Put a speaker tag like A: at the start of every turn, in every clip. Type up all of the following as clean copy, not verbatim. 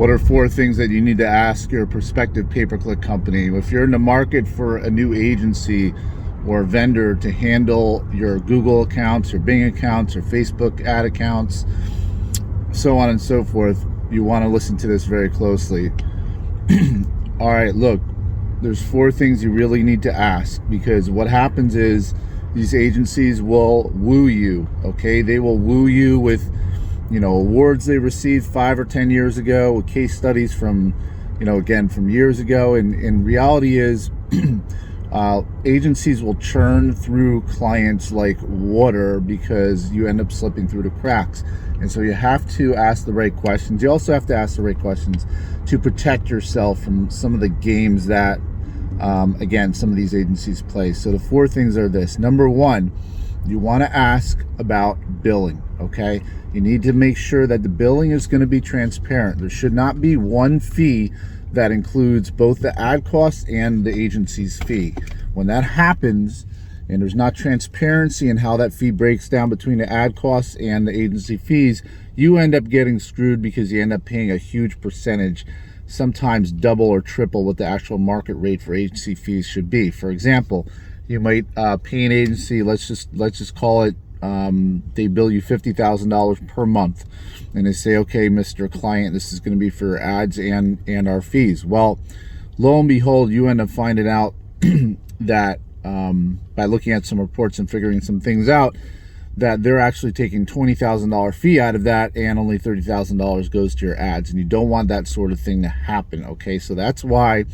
A: What are 4 things that you need to ask your prospective pay-per-click company? If you're in the market for a new agency or vendor to handle your Google accounts, your Bing accounts, your Facebook ad accounts, so on and so forth, you want to listen to this very closely. All right, look, there's 4 things you really need to ask, because what happens is these agencies will woo you, okay? They will woo you with, awards they received 5 or 10 years ago, with case studies from, again, from years ago. And reality is agencies will churn through clients like water because you end up slipping through the cracks. And so you have to ask the right questions. You also have to ask the right questions to protect yourself from some of the games that, again, some of these agencies play. So the 4 things are this. Number 1, you want to ask about billing, okay? You need to make sure that the billing is going to be transparent. There should not be one fee that includes both the ad costs and the agency's fee. When that happens, and there's not transparency in how that fee breaks down between the ad costs and the agency fees, you end up getting screwed because you end up paying a huge percentage, sometimes double or triple what the actual market rate for agency fees should be. For example, you might pay an agency, let's just call it, they bill you $50,000 per month, and they say, okay, Mr. Client, this is going to be for ads and our fees. Well, lo and behold, you end up finding out that by looking at some reports and figuring some things out, that they're actually taking $20,000 fee out of that, and only $30,000 goes to your ads. And you don't want that sort of thing to happen, okay? So that's why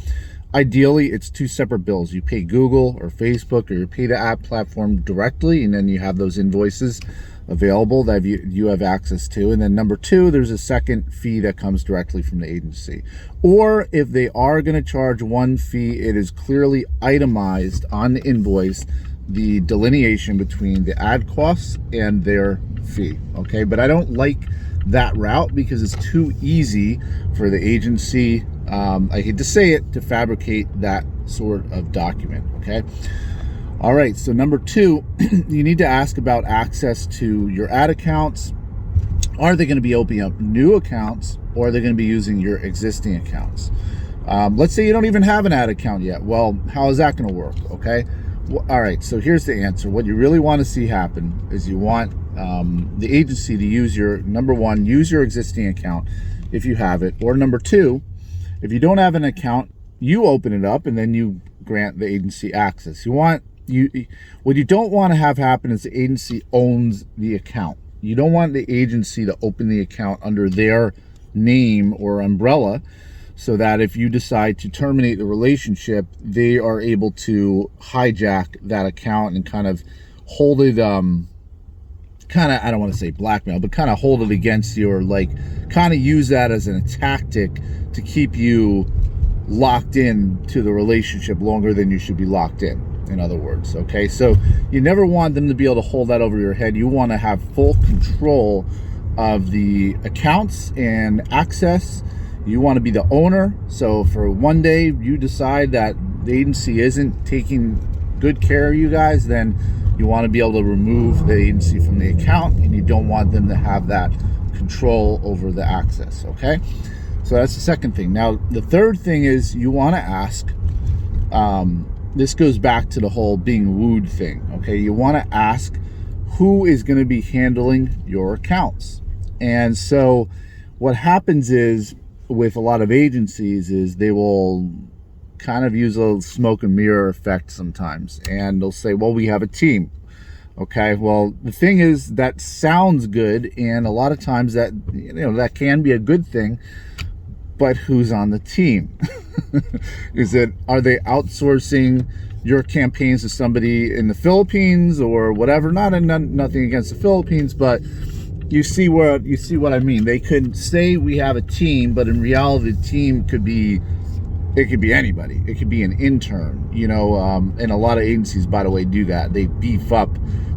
A: ideally it's 2 separate bills. You pay Google or Facebook, or you pay the ad platform directly, and then you have those invoices available that you have access to. And then number 2, there's a second fee that comes directly from the agency. Or if they are going to charge one fee, it is clearly itemized on the invoice, the delineation between the ad costs and their fee, okay? But I don't like that route because it's too easy for the agency, I hate to say it, to fabricate that sort of document, okay? All right, so number 2, you need to ask about access to your ad accounts. Are they going to be opening up new accounts, or are they going to be using your existing accounts? Let's say you don't even have an ad account yet. Well, how is that going to work, okay? Well, all right, so here's the answer. What you really want to see happen is you want the agency to use your, number 1, use your existing account if you have it, or number 2, if you don't have an account, you open it up and then you grant the agency access. What you don't want to have happen is the agency owns the account. You don't want the agency to open the account under their name or umbrella, so that if you decide to terminate the relationship, they are able to hijack that account and kind of hold it, I don't want to say blackmail, but kind of hold it against you, or like kind of use that as a tactic to keep you locked in to the relationship longer than you should be locked in other words, okay? So you never want them to be able to hold that over your head. You want to have full control of the accounts and access. You want to be the owner. So for one day you decide that the agency isn't taking good care of you guys, then you want to be able to remove the agency from the account, and you don't want them to have that control over the access, okay? So that's the second thing. Now, the third thing is you want to ask, this goes back to the whole being wooed thing, okay? You want to ask who is going to be handling your accounts. And so what happens is, with a lot of agencies, is they will kind of use a smoke and mirror effect sometimes, and they'll say, well, we have a team. Okay, well, the thing is, that sounds good, and a lot of times that, that can be a good thing, but who's on the team? Are they outsourcing your campaigns to somebody in the Philippines or whatever? Nothing against the Philippines, but you see what I mean. They could say we have a team, but in reality, the team could be anybody. It could be an intern, and a lot of agencies, by the way, do that. They beef up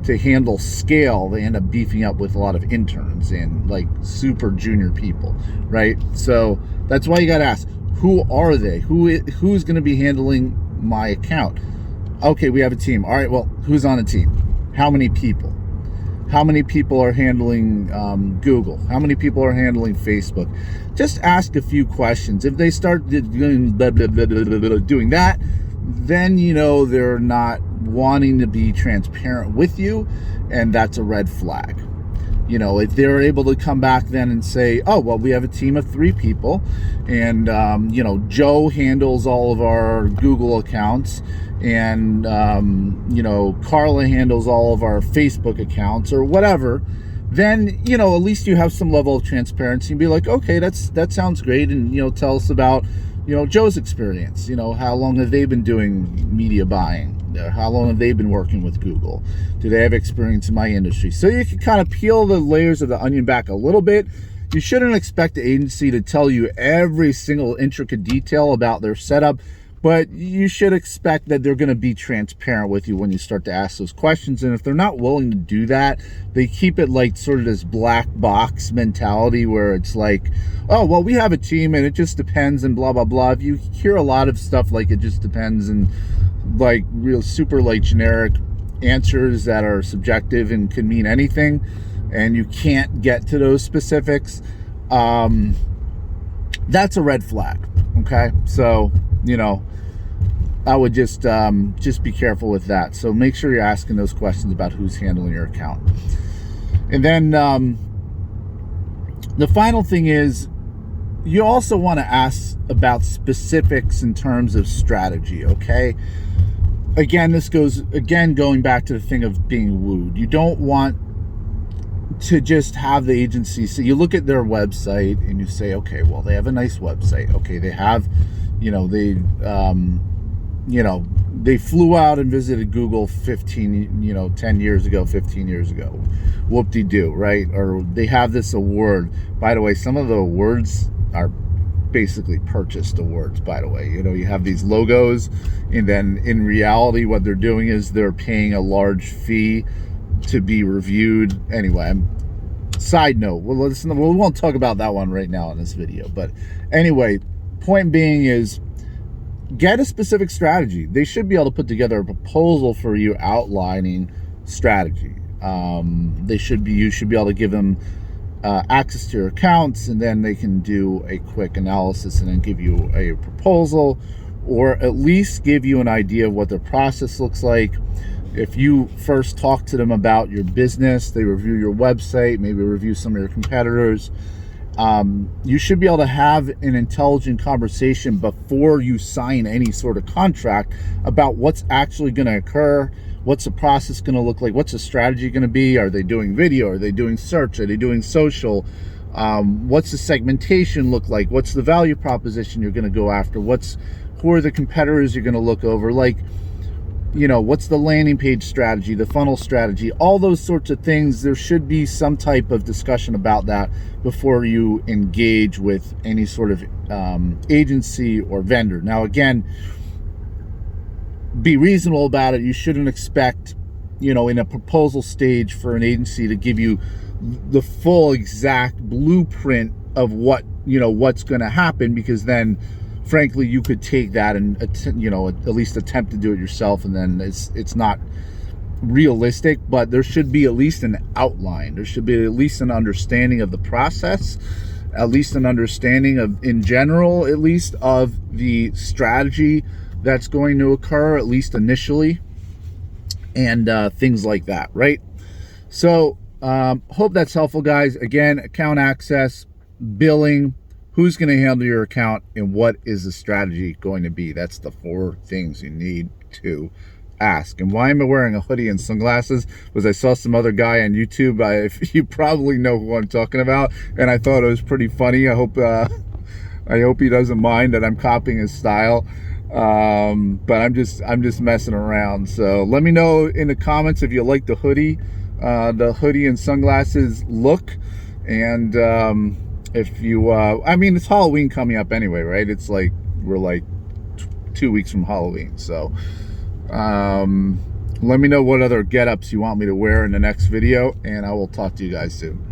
A: to handle scale. They end up beefing up with a lot of interns and like super junior people, right? So that's why you got to ask, who are they? Who's going to be handling my account? Okay, we have a team. All right, well, who's on the team? How many people? How many people are handling Google? How many people are handling Facebook? Just ask a few questions. If they start doing blah, blah, blah, blah, blah, blah, doing that, then you know they're not wanting to be transparent with you, and that's a red flag. You know, if they're able to come back then and say, oh, well, we have a team of 3 people, and, you know, Joe handles all of our Google accounts, and, you know, Carla handles all of our Facebook accounts, or whatever, then, you know, at least you have some level of transparency and be like, okay, that sounds great, and, you know, tell us about, you know, Joe's experience. You know, how long have they been doing media buying? How long have they been working with Google? Do they have experience in my industry? So you can kind of peel the layers of the onion back a little bit. You shouldn't expect the agency to tell you every single intricate detail about their setup, but you should expect that they're going to be transparent with you when you start to ask those questions. And if they're not willing to do that, they keep it like sort of this black box mentality where it's like, oh, well, we have a team and it just depends and blah, blah, blah. If you hear a lot of stuff like it just depends and like real super like generic answers that are subjective and can mean anything, and you can't get to those specifics, that's a red flag. Okay, so you know, I would just be careful with that. So make sure you're asking those questions about who's handling your account. And then the final thing is, you also want to ask about specifics in terms of strategy. Okay, again, this goes going back to the thing of being wooed. You don't want to just have the agency, so you look at their website and you say, okay, well, they have a nice website. Okay, they have, you know, they flew out and visited Google 10 years ago, 15 years ago. Whoop-de-doo, right? Or they have this award. By the way, some of the awards are basically purchased awards, by the way. You know, you have these logos, and then in reality what they're doing is they're paying a large fee to be reviewed. Anyway, side note, we won't talk about that one right now in this video, but anyway, point being is, get a specific strategy. They should be able to put together a proposal for you outlining strategy. You should be able to give them access to your accounts, and then they can do a quick analysis and then give you a proposal, or at least give you an idea of what their process looks like. If you first talk to them about your business, they review your website, maybe review some of your competitors, you should be able to have an intelligent conversation before you sign any sort of contract about what's actually going to occur. What's the process going to look like? What's the strategy going to be? Are they doing video? Are they doing search? Are they doing social? What's the segmentation look like? What's the value proposition you're going to go after? Who are the competitors you're going to look over? Like, you know, what's the landing page strategy, the funnel strategy, all those sorts of things. There should be some type of discussion about that before you engage with any sort of agency or vendor. Now, again, be reasonable about it. You shouldn't expect, you know, in a proposal stage for an agency to give you the full exact blueprint of what, you know, what's going to happen, because then frankly you could take that and, you know, at least attempt to do it yourself, and then it's not realistic. But there should be at least an outline. There should be at least an understanding of the process, at least an understanding of, in general, at least of the strategy that's going to occur, at least initially, and things like that, right? So hope that's helpful, guys. Again, account access, billing, who's going to handle your account, and what is the strategy going to be. That's the 4 things you need to ask. And why am I wearing a hoodie and sunglasses? Was I saw some other guy on YouTube. You probably know who I'm talking about, and I thought it was pretty funny. I hope he doesn't mind that I'm copying his style. But I'm just messing around. So let me know in the comments if you like the hoodie and sunglasses look, and if you I mean, it's Halloween coming up anyway, right? It's like we're like 2 weeks from Halloween. So let me know what other get-ups you want me to wear in the next video, and I will talk to you guys soon.